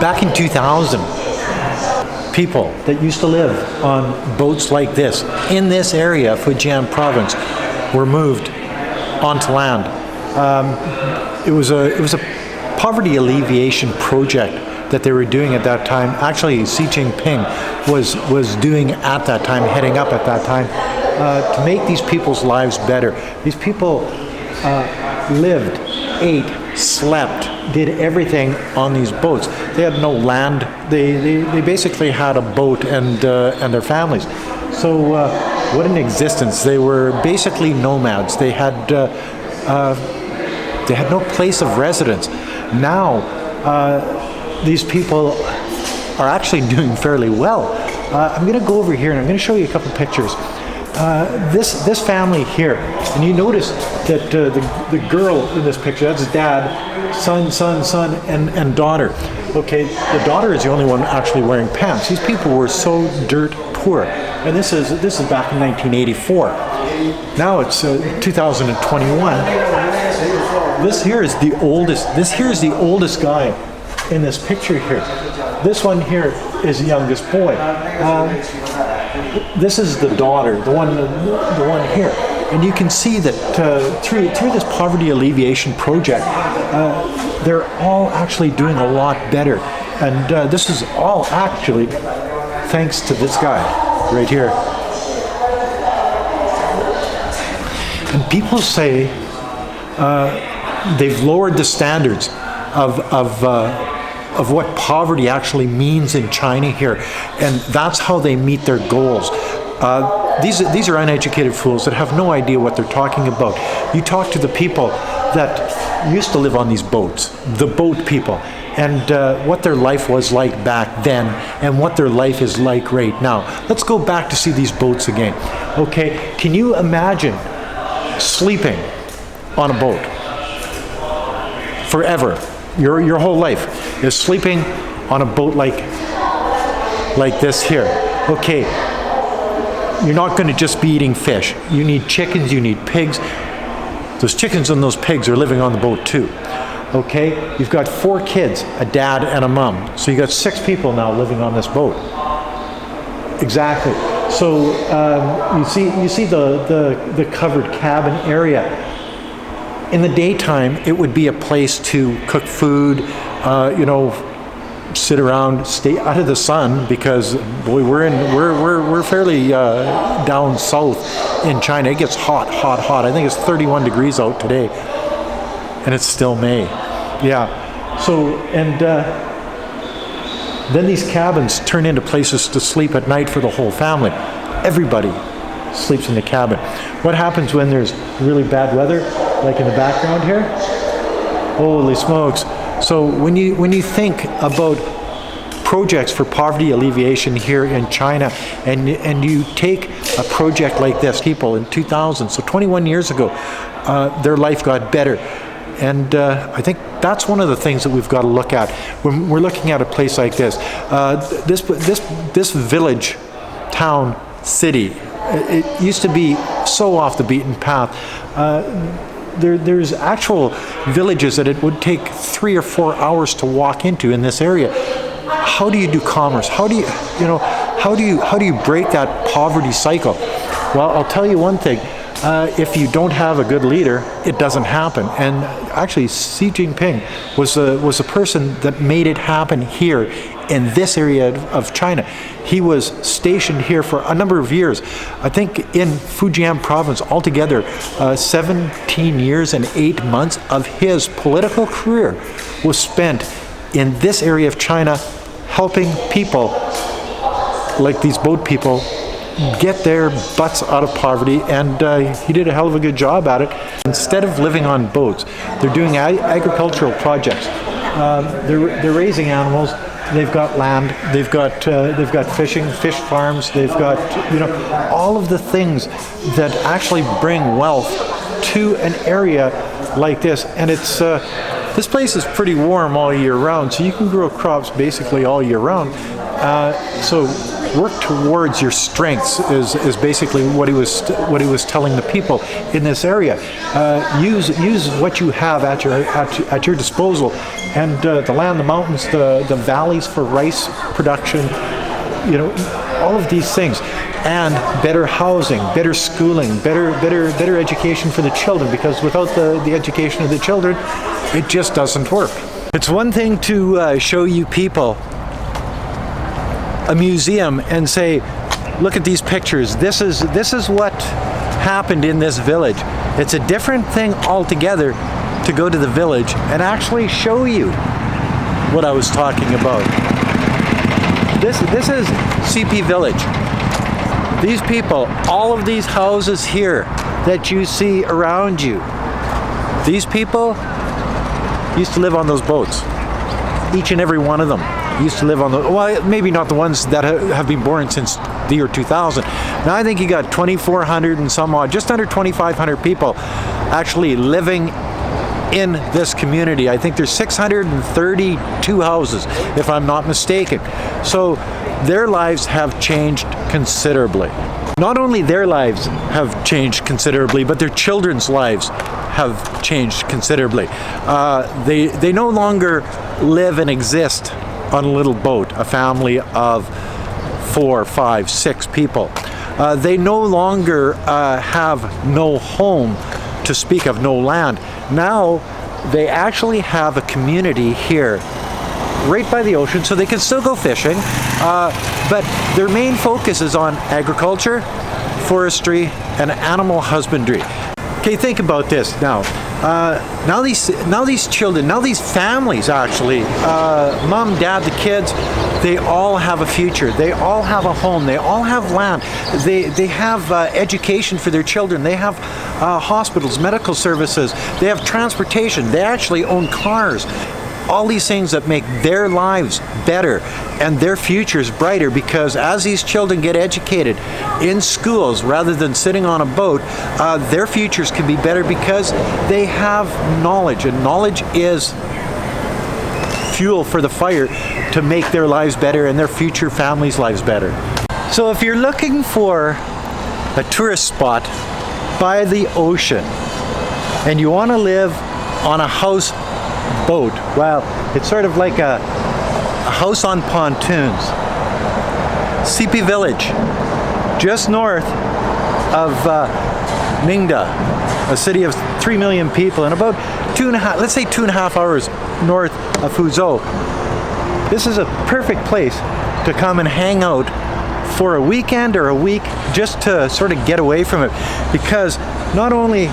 Back in 2000, people that used to live on boats like this in this area, Fujian Province, were moved onto land. It was a poverty alleviation project that they were doing at that time. Actually, Xi Jinping was doing at that time, heading up at that time, to make these people's lives better. These people lived, ate, slept, did everything on these boats. They had no land. They basically had a boat and their families. So what an existence. They were basically nomads. They had no place of residence. Now these people are actually doing fairly well. I'm going to go over here and I'm going to show you a couple pictures. This family here, and you notice that the girl in this picture, that's dad, son, and daughter. Okay, the daughter is the only one actually wearing pants. These people were so dirt poor, and this is back in 1984. Now it's 2021. This here is the oldest. This here is the oldest guy in this picture here. This one here is the youngest boy. This is the daughter, the one here, and you can see that through this poverty alleviation project, they're all actually doing a lot better, and this is all actually thanks to this guy right here. And people say they've lowered the standards of what poverty actually means in China here, and that's how they meet their goals. These are uneducated fools that have no idea what they're talking about. You talk to the people that used to live on these boats, the boat people, and what their life was like back then and what their life is like right now. Let's go back to see these boats again. Okay, can you imagine sleeping on a boat forever? Your whole life is sleeping on a boat like this here. Okay, you're not going to just be eating fish. You need chickens, you need pigs. Those chickens and those pigs are living on the boat too. Okay, you've got 4 kids, a dad and a mom. So you got 6 people now living on this boat. Exactly. So you see the covered cabin area. In the daytime, it would be a place to cook food, sit around, stay out of the sun, because boy, we're fairly down south in China. It gets hot. I think it's 31 degrees out today, and it's still May. Yeah. So then these cabins turn into places to sleep at night for the whole family. Everybody sleeps in the cabin. What happens when there's really bad weather, like in the background here? Holy smokes. So when you think about projects for poverty alleviation here in China, and you take a project like this, people in 2000, so 21 years ago, their life got better. And I think that's one of the things that we've got to look at when we're looking at a place like this. This village, town, city, it used to be so off the beaten path. There's actual villages that it would take 3 or 4 hours to walk into in this area. How do you do commerce? How do you break that poverty cycle? Well, I'll tell you one thing. If you don't have a good leader, it doesn't happen. And actually, Xi Jinping was a person that made it happen here in this area of China. He was stationed here for a number of years. I think in Fujian Province altogether, 17 years and 8 months of his political career was spent in this area of China, helping people like these boat people get their butts out of poverty, and he did a hell of a good job at it. Instead of living on boats, they're doing agricultural projects. They're raising animals. They've got land. They've got fishing, fish farms. They've got all of the things that actually bring wealth to an area like this. And it's this place is pretty warm all year round, so you can grow crops basically all year round. So work towards your strengths is basically what he was telling the people in this area. Use what you have at your disposal, and the land, the mountains, the valleys for rice production, all of these things, and better housing, better schooling, better education for the children, because without the education of the children, it just doesn't work. It's one thing to show you people a museum and say, look at these pictures, this is what happened in this village. It's a different thing altogether to go to the village and actually show you what I was talking about. This is CP Village. These people, all of these houses here that you see around you, these people used to live on those boats. Each and every one of them used to live on the, well, maybe not the ones that have been born since the year 2000. Now I think you got 2,400 and some odd, just under 2,500 people actually living in this community. I think there's 632 houses, if I'm not mistaken. So their lives have changed considerably. Not only their lives have changed considerably, but their children's lives have changed considerably. They no longer live and exist on a little boat, a family of 4, 5, 6 people. They no longer have no home, to speak of no land. Now they actually have a community here right by the ocean, so they can still go fishing, but their main focus is on agriculture, forestry, and animal husbandry. Okay, think about this now. Now these children, now these families actually, mom, dad, the kids, they all have a future. They all have a home. They all have land. They have education for their children. They have hospitals, medical services. They have transportation. They actually own cars. All these things that make their lives better and their futures brighter, because as these children get educated in schools rather than sitting on a boat, their futures can be better because they have knowledge, and knowledge is fuel for the fire to make their lives better and their future families' lives better. So if you're looking for a tourist spot by the ocean and you want to live on a house boat, well, it's sort of like a house on pontoons. CP Village, just north of Ningda, a city of 3 million people, and about 2.5 hours north of Fuzhou. This is a perfect place to come and hang out for a weekend or a week, just to sort of get away from it, because not only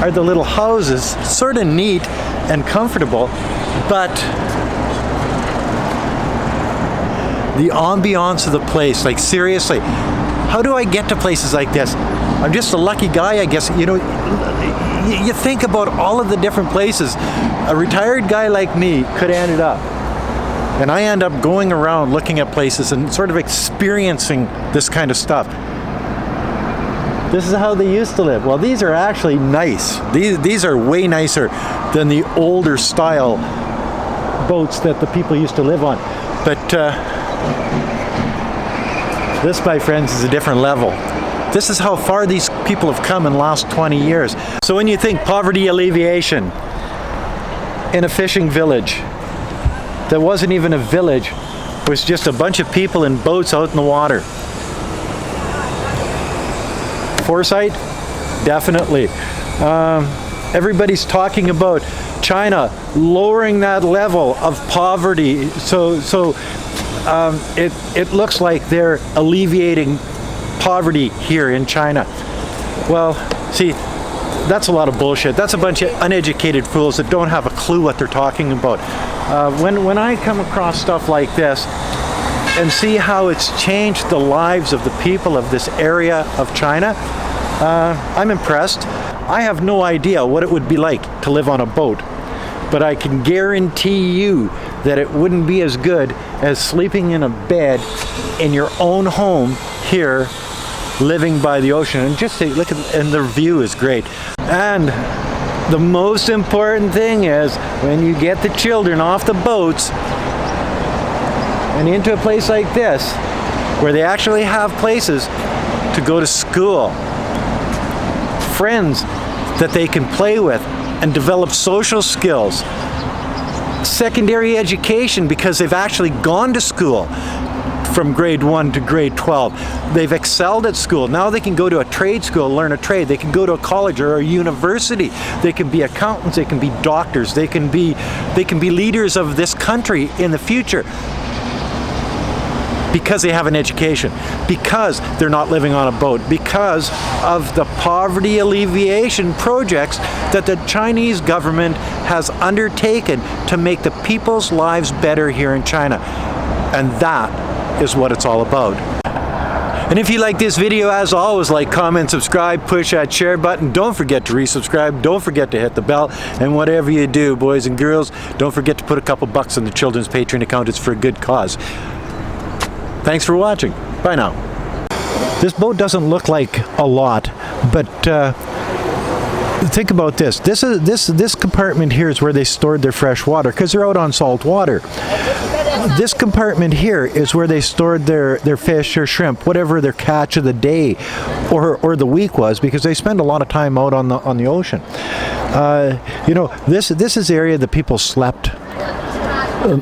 are the little houses sort of neat and comfortable, but the ambiance of the place, like seriously, how do I get to places like this? I'm just a lucky guy, I guess. You think about all of the different places a retired guy like me could have ended up. And I end up going around looking at places and sort of experiencing this kind of stuff. This is how they used to live. Well, these are actually nice. These are way nicer than the older style boats that the people used to live on. But this, my friends, is a different level. This is how far these people have come in the last 20 years. So when you think poverty alleviation in a fishing village, that wasn't even a village, it was just a bunch of people in boats out in the water. Foresight? Definitely. Everybody's talking about China lowering that level of poverty, so it looks like they're alleviating poverty here in China. Well, see, that's a lot of bullshit. That's a bunch of uneducated fools that don't have a clue what they're talking about. When I come across stuff like this and see how it's changed the lives of the people of this area of China, I'm impressed. I have no idea what it would be like to live on a boat, but I can guarantee you that it wouldn't be as good as sleeping in a bed in your own home here, living by the ocean. And just say, look at, and the view is great. And the most important thing is when you get the children off the boats and into a place like this, where they actually have places to go to school, friends that they can play with and develop social skills, secondary education because they've actually gone to school from grade 1 to grade 12. They've excelled at school. Now they can go to a trade school, learn a trade. They can go to a college or a university. They can be accountants, they can be doctors, they can be leaders of this country in the future because they have an education, because they're not living on a boat, because of the poverty alleviation projects that the Chinese government has undertaken to make the people's lives better here in China. And that is what it's all about. And if you like this video, as always, like, comment, subscribe, push that share button. Don't forget to resubscribe. Don't forget to hit the bell. And whatever you do, boys and girls, don't forget to put a couple bucks in the children's Patreon account. It's for a good cause. Thanks for watching. Bye now. This boat doesn't look like a lot, but think about this. This compartment here is where they stored their fresh water because they're out on salt water. This compartment here is where they stored their fish or shrimp, whatever their catch of the day or the week was, because they spend a lot of time out on the ocean. You know, this is the area that people slept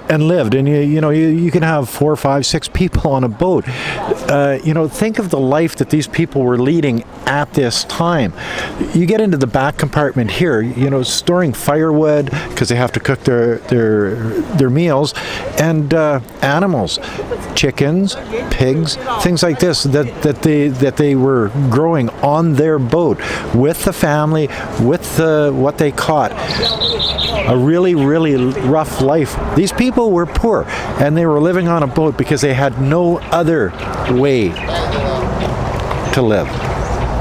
and lived, and you can have 4, 5, 6 people on a boat. You know, think of the life that these people were leading at this time. You get into the back compartment here, you know, storing firewood because they have to cook their meals, and animals, chickens, pigs, things like this that they were growing on their boat with the family, with what they caught. A really, really rough life. These people were poor, and they were living on a boat because they had no other way to live.